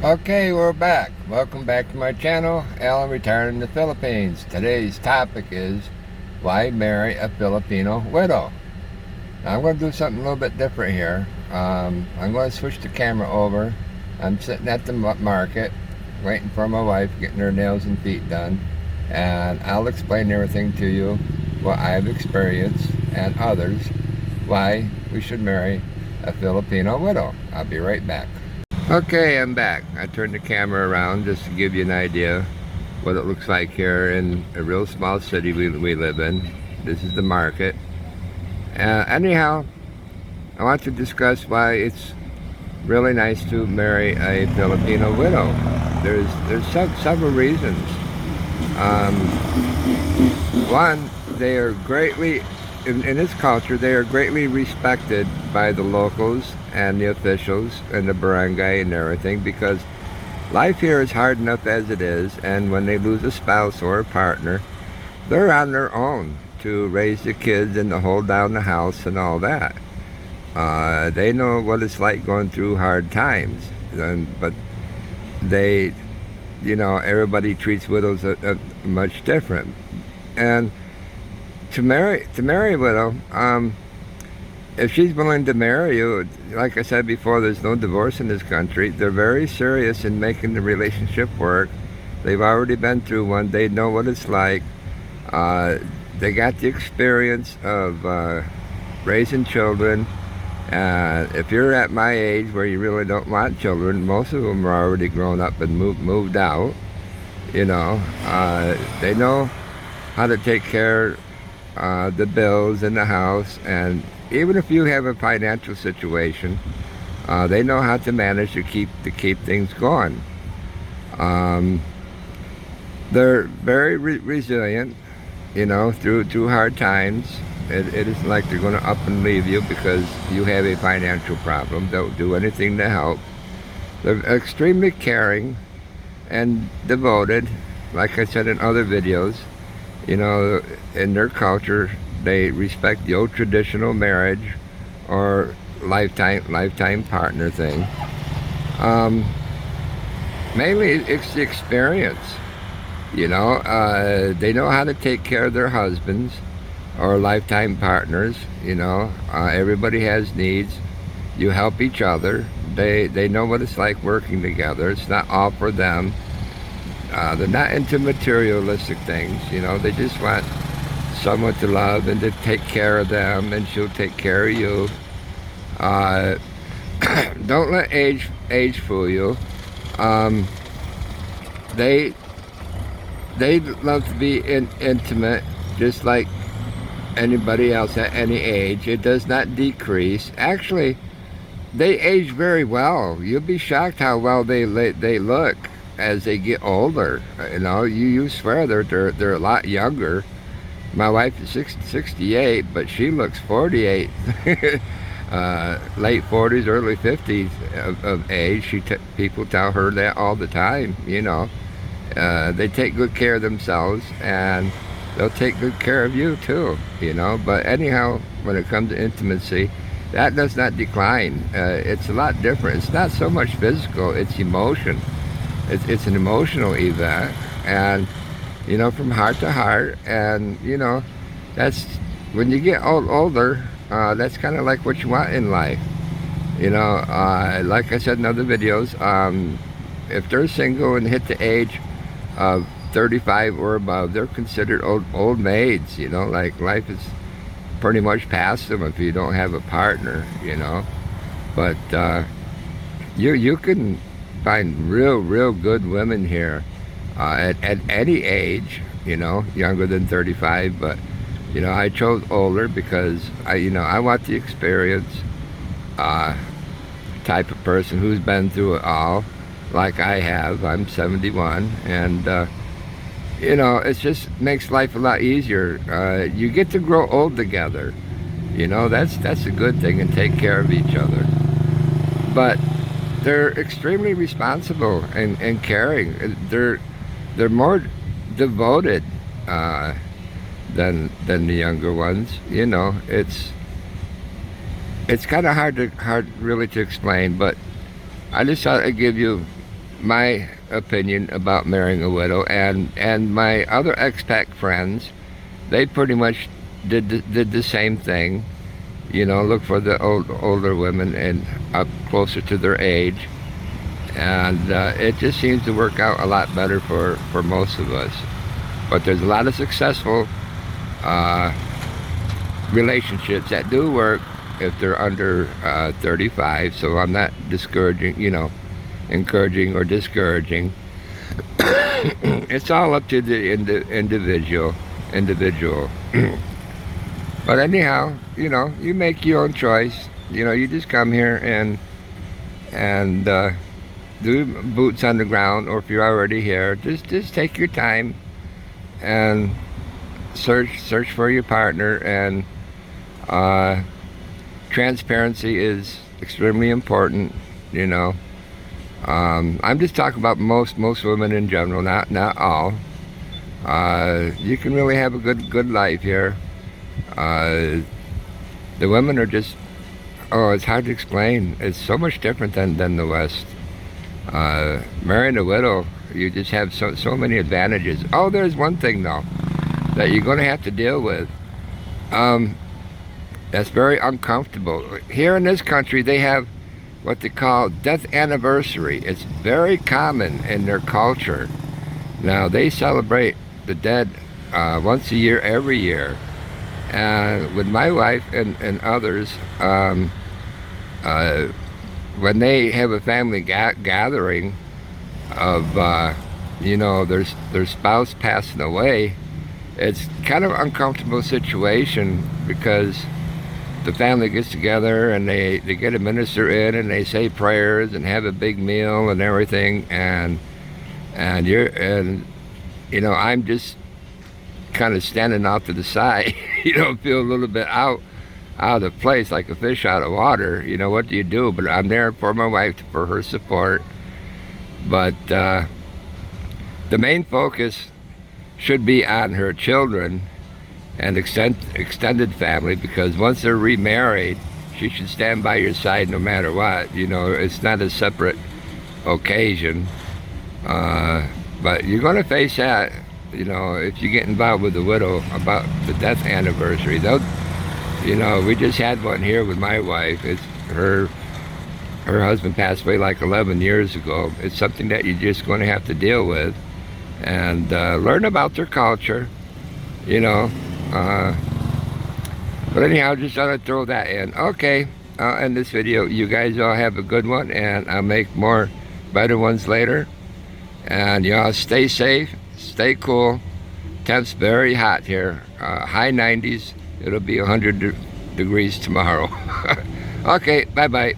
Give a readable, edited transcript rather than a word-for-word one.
Okay, we're back. Welcome back to my channel, Alan retired in the Philippines. Today's topic is why marry a Filipino widow. Now, I'm going to do something a little bit different here. I'm going to switch the camera over. I'm sitting at the market waiting for my wife getting her nails and feet done, and I'll explain everything to you, what I've experienced and others, why we should marry a Filipino widow. I'll be right back. Okay, I'm back. I turned the camera around just to give you an idea what it looks like here in a real small city we live in. This is the market. Anyhow, I want to discuss why it's really nice to marry a Filipino widow. There's several reasons. One, they are greatly in this culture, they are greatly respected by the locals and the officials and the barangay and everything, because life here is hard enough as it is, and when they lose a spouse or a partner, they're on their own to raise the kids and to hold down the house and all that. They know what it's like going through hard times, but they, everybody treats widows much different. And to marry a widow, if she's willing to marry you, like I said before, there's no divorce in this country. They're very serious in making the relationship work. They've already been through one. They know what it's like. They got the experience of raising children. If you're at my age where you really don't want children, most of them are already grown up and moved out. They know how to take care of the bills in the house, and even if you have a financial situation, they know how to manage to keep things going. They're very resilient, through hard times. It isn't like they're going to up and leave you because you have a financial problem. They'll do anything to help. They're extremely caring and devoted. Like I said in other videos, in their culture, they respect the old traditional marriage or lifetime partner thing. Mainly it's the experience. They know how to take care of their husbands or lifetime partners. Everybody has needs. You help each other. They know what it's like working together. It's not all for them. They're not into materialistic things. They just want someone to love and to take care of them, and she'll take care of you. Don't let age fool you. They love to be intimate, just like anybody else at any age. It does not decrease. Actually, they age very well. You'll be shocked how well they look as they get older. You swear they're a lot younger. My wife is 68, but she looks 48. Late 40s, early 50s of age. People tell her that all the time. They take good care of themselves, and they'll take good care of you too. But anyhow, when it comes to intimacy, that does not decline. It's a lot different. It's not so much physical, it's emotion. It's an emotional event, and from heart to heart. And that's when you get older, that's kind of like what you want in life. Like I said in other videos, if they're single and hit the age of 35 or above, they're considered old maids. Like life is pretty much past them if you don't have a partner. But you can find real good women here at any age, younger than 35. But I chose older because I want the experience type of person who's been through it all, like I have. I'm 71, and it just makes life a lot easier. You get to grow old together. That's a good thing, and take care of each other. But they're extremely responsible and caring. They're more devoted than the younger ones. It's kind of hard really to explain, but I just thought I'd give you my opinion about marrying a widow, and my other expat friends, they pretty much did the same thing. You know, look for the older women and up closer to their age, and it just seems to work out a lot better for most of us. But there's a lot of successful uh, relationships that do work if they're under 35. So I'm not discouraging, encouraging or discouraging. It's all up to the individual. But anyhow, you make your own choice. You just come here and do boots on the ground, or if you're already here, just take your time and search for your partner. And transparency is extremely important. I'm just talking about most women in general, not all. You can really have a good life here. The women are just, it's hard to explain. It's so much different than the West. Marrying a widow, you just have so many advantages. Oh, there's one thing though that you're going to have to deal with. That's very uncomfortable. Here in this country, they have what they call death anniversary. It's very common in their culture. Now, they celebrate the dead once a year, every year. And with my wife and others, when they have a family gathering of, their spouse passing away, it's kind of an uncomfortable situation because the family gets together and they get a minister in and they say prayers and have a big meal and everything, and I'm just kind of standing off to the side. Feel a little bit out of the place, like a fish out of water. What do you do? But I'm there for my wife, for her support. But the main focus should be on her children and extended family, because once they're remarried, she should stand by your side no matter what. It's not a separate occasion. But you're going to face that, if you get involved with the widow about the death anniversary. We just had one here with my wife. It's her husband passed away like 11 years ago. It's something that you're just going to have to deal with and learn about their culture, but anyhow, just thought I'd throw that in. Okay, I'll end this video. You guys all have a good one, and I'll make more better ones later. And y'all stay safe, stay cool. Temps very hot here, high 90s. It'll be 100 degrees tomorrow. Okay, bye-bye.